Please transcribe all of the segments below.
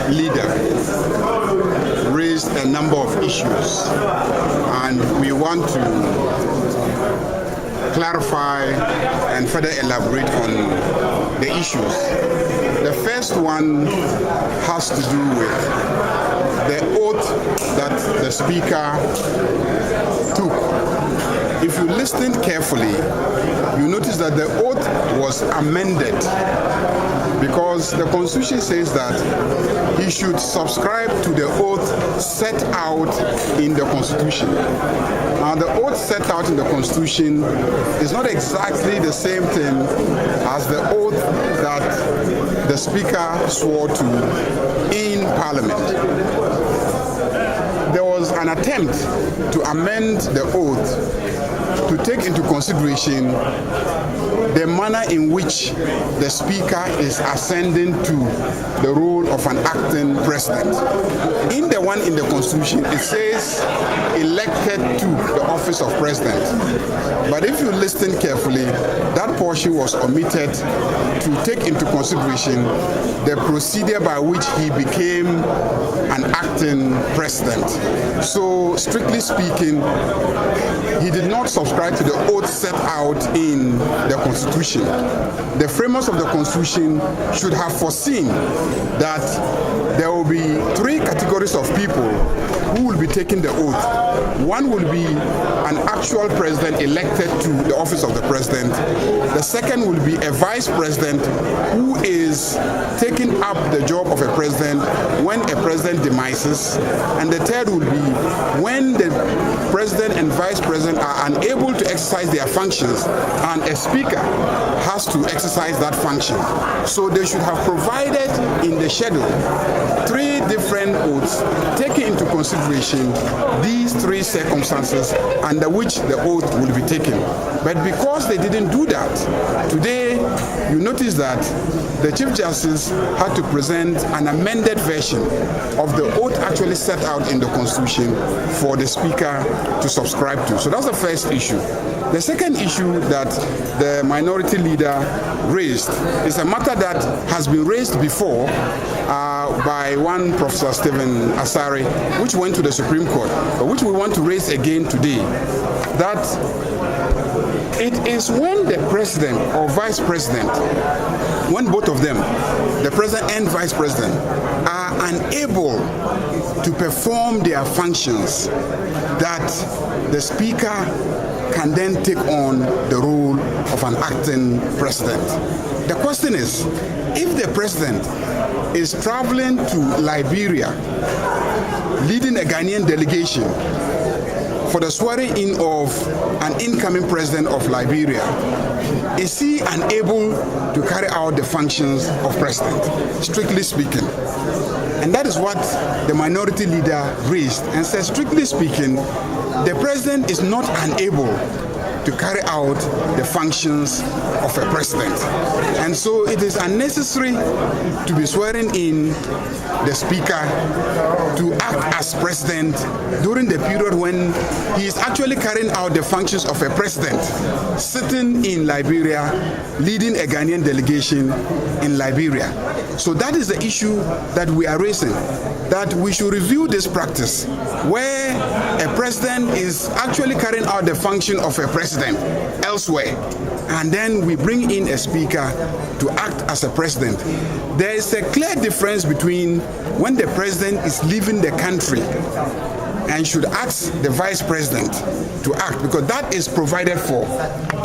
leader raised a number of issues, and we want to clarify and further elaborate on the issues. The first one has to do with the oath that the Speaker took. If you listened carefully, you notice that the oath was amended, because the Constitution says that he should subscribe to the oath set out in the Constitution. Now, the oath set out in the Constitution is not exactly the same thing as the oath that the Speaker swore to in Parliament. There was an attempt to amend the oath to take into consideration the manner in which the Speaker is ascending to the role of an acting president. In the one in the Constitution, it says elected to the office of president. But if you listen carefully, that portion was omitted to take into consideration the procedure by which he became an acting president. So, strictly speaking, he did not subscribe to the oath set out in the Constitution. The framers of the Constitution should have foreseen that there will be three categories of people who will be taking the oath. One will be an actual president elected to the office of the president. The second will be a vice president who is taking up the job of a president when a president demises. And the third will be when the president and vice president are unable to exercise their functions and a speaker has to exercise that function. So they should have provided in the schedule three different oaths, taking into consideration these three circumstances under which the oath will be taken. But because they didn't do that, today you notice that the Chief Justice had to present an amended version of the oath actually set out in the Constitution for the Speaker to subscribe to. So that's the first issue. The second issue that the minority leader raised is a matter that has been raised before by one Professor Stephen Asare, which went to the Supreme Court, but which we want to raise again today, that it is when the president or vice president, when both of them, the president and vice president, are unable to perform their functions, that the speaker can then take on the role of an acting president. The question is, if the president is traveling to Liberia, leading a Ghanaian delegation for the swearing-in of an incoming president of Liberia, is he unable to carry out the functions of president, strictly speaking? And that is what the minority leader raised and said, strictly speaking, the president is not unable to carry out the functions of a president. And so it is unnecessary to be swearing in the speaker to act as president during the period when he is actually carrying out the functions of a president, sitting in Liberia, leading a Ghanaian delegation in Liberia. So that is the issue that we are raising, that we should review this practice where a president is actually carrying out the function of a president elsewhere, and then we bring in a speaker to act as a president. There is a clear difference between when the president is leaving the country and should ask the vice president to act, because that is provided for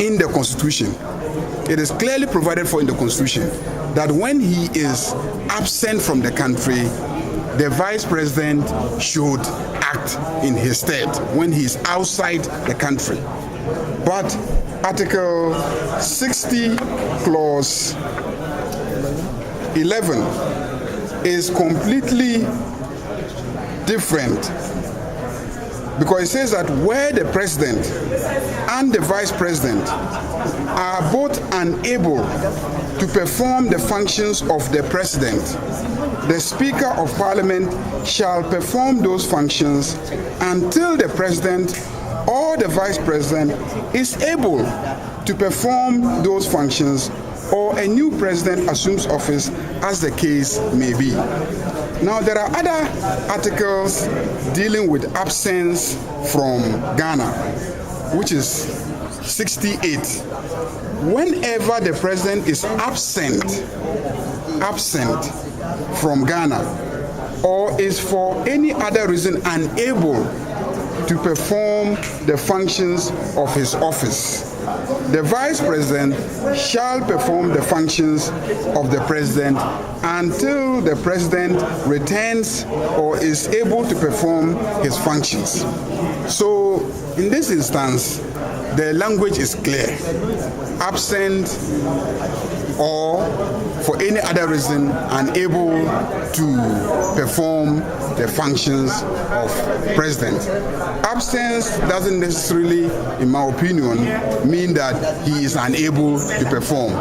in the Constitution. It is clearly provided for in the Constitution that when he is absent from the country, the vice president should act in his stead when he is outside the country. But Article 60, Clause 11 is completely different, because it says that where the president and the vice president are both unable to perform the functions of the president, the Speaker of Parliament shall perform those functions until the president or the vice president is able to perform those functions or a new president assumes office, as the case may be. Now, there are other articles dealing with absence from Ghana, which is 68. Whenever the president is absent from Ghana, or is for any other reason unable to perform the functions of his office, the vice president shall perform the functions of the president until the president returns or is able to perform his functions. So, in this instance, the language is clear. Absent or for any other reason unable to perform the functions of president. Absence doesn't necessarily, in my opinion, mean that he is unable to perform.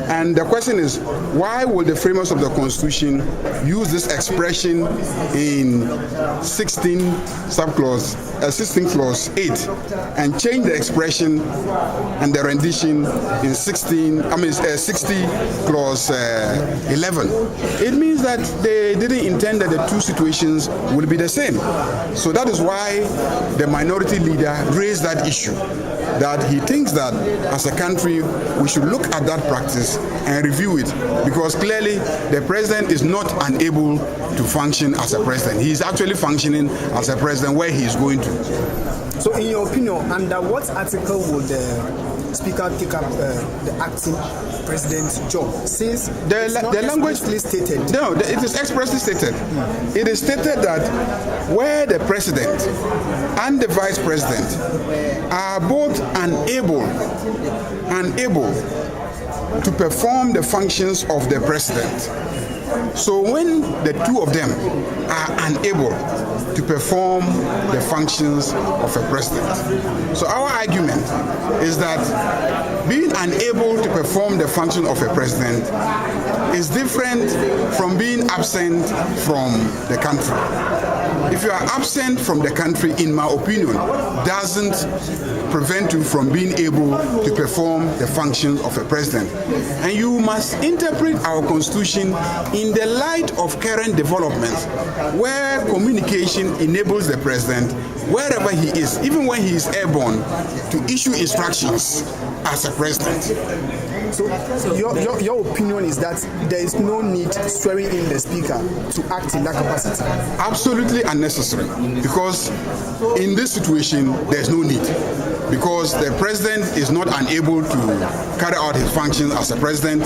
And the question is, why would the framers of the Constitution use this expression in 16 clause 8 and change the expression and the rendition in 60 clause 11? It means that they didn't intend that the two situations will be the same. So that is why the minority leader raised that issue, that he thinks that as a country we should look at that practice and review it, because clearly the president is not unable to function as a president. He is actually functioning as a president where he is going to. So in your opinion, under what article would the Speaker take up the acting president's job, since the language stated? No, it is expressly stated. It is stated that where the president and the vice president are both unable to perform the functions of the president. So when the two of them are unable to perform the functions of a president. So our argument is that being unable to perform the function of a president is different from being absent from the country. If you are absent from the country, in my opinion, doesn't prevent you from being able to perform the functions of a president. And you must interpret our Constitution in the light of current developments, where communication enables the president, wherever he is, even when he is airborne, to issue instructions as a president. So your opinion is that there is no need swearing in the speaker to act in that capacity? Absolutely unnecessary, because in this situation there's no need, because the president is not unable to carry out his functions as a president.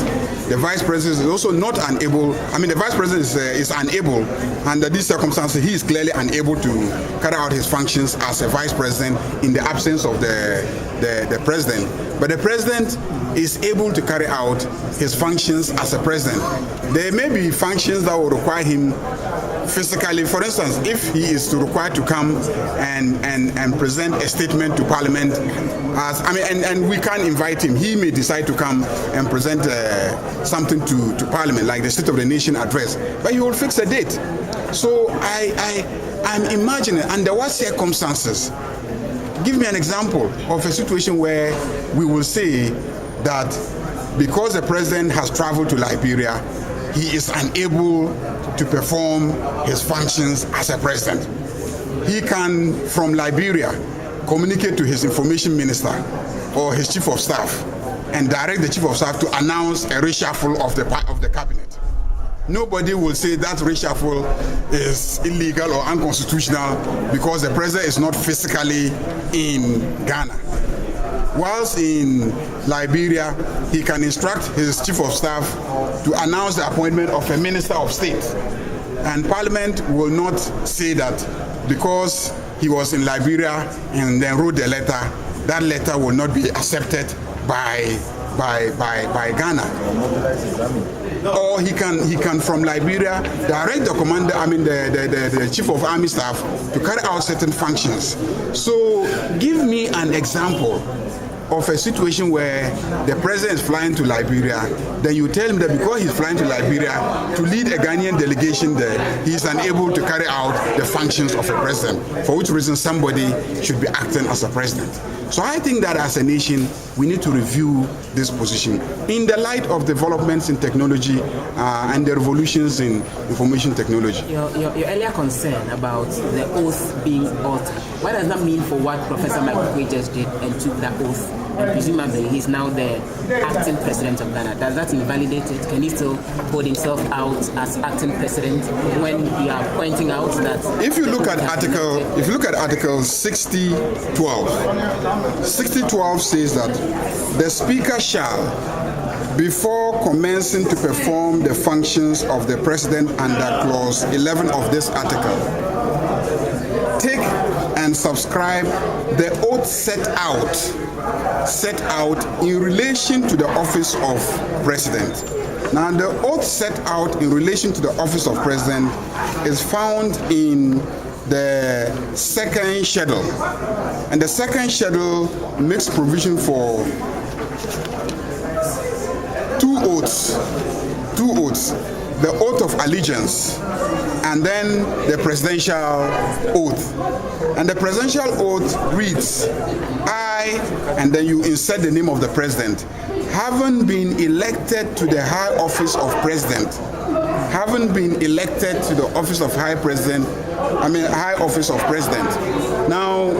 The vice president is also not unable. The vice president is unable under these circumstances. He is clearly unable to carry out his functions as a vice president in the absence of the president. But the president is able to carry out his functions as a president. There may be functions that will require him physically. For instance, if he is required to come and present a statement to Parliament, and we can't invite him, he may decide to come and present something to Parliament, like the State of the Nation address, but he will fix a date. So I'm imagining under what circumstances. Give me an example of a situation where we will say that because the president has traveled to Liberia, he is unable to perform his functions as a president. He can, from Liberia, communicate to his information minister or his chief of staff and direct the chief of staff to announce a reshuffle of the cabinet. Nobody will say that reshuffle is illegal or unconstitutional because the president is not physically in Ghana. Whilst in Liberia, he can instruct his chief of staff to announce the appointment of a minister of state. And Parliament will not say that because he was in Liberia and then wrote the letter, that letter will not be accepted by Ghana. Or he can from Liberia direct the commander, the chief of army staff to carry out certain functions. So give me an example of a situation where the president is flying to Liberia, then you tell him that because he's flying to Liberia to lead a Ghanaian delegation there, he is unable to carry out the functions of a president, for which reason somebody should be acting as a president. So I think that as a nation, we need to review this position in the light of developments in technology and the revolutions in information technology. Your earlier concern about the oath being altered, what does that mean for what Professor Oquaye just did and took that oath? And presumably he's now the acting president of Ghana. Does that invalidate it? Can he still hold himself out as acting president when you are pointing out that? If you look at Article 60:12, 60:12 says that the Speaker shall, before commencing to perform the functions of the president under clause 11 of this article, take and subscribe the oath set out in relation to the office of president. Now, the oath set out in relation to the office of president is found in the second schedule, and the second schedule makes provision for two oaths, the oath of allegiance and then the presidential oath. And the presidential oath reads, I, and then you insert the name of the president, having been elected to the high office of president, having been elected to the office of high office of president. Now,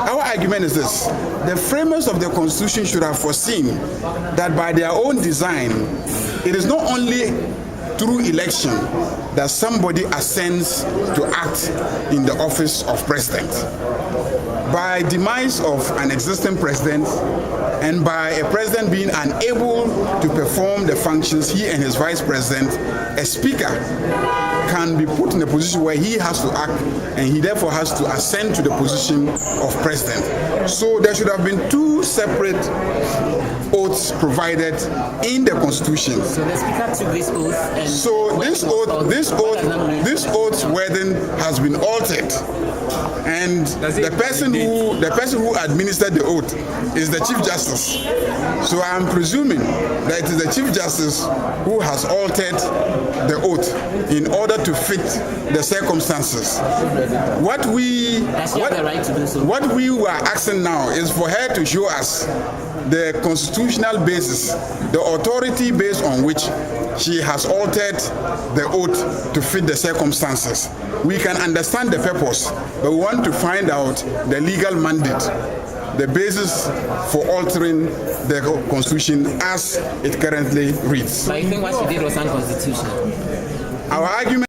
our argument is this: the framers of the Constitution should have foreseen that by their own design, it is not only through election that somebody ascends to act in the office of president. By demise of an existing president and by a president being unable to perform the functions he and his vice president, a speaker can be put in a position where he has to act, and he therefore has to ascend to the position of president. So there should have been two separate oaths provided in the Constitution. So the speaker took this oath, and so this oath's wording has been altered, and the person who administered the oath is the Chief Justice. So I'm presuming that it is the Chief Justice who has altered the oath in order to fit the circumstances. What we were asking now is for her to show us the constitutional basis, the authority based on which she has altered the oath to fit the circumstances. We can understand the purpose, but we want to find out the legal mandate, the basis for altering the Constitution as it currently reads. But I think what she did was unconstitutional. Our argument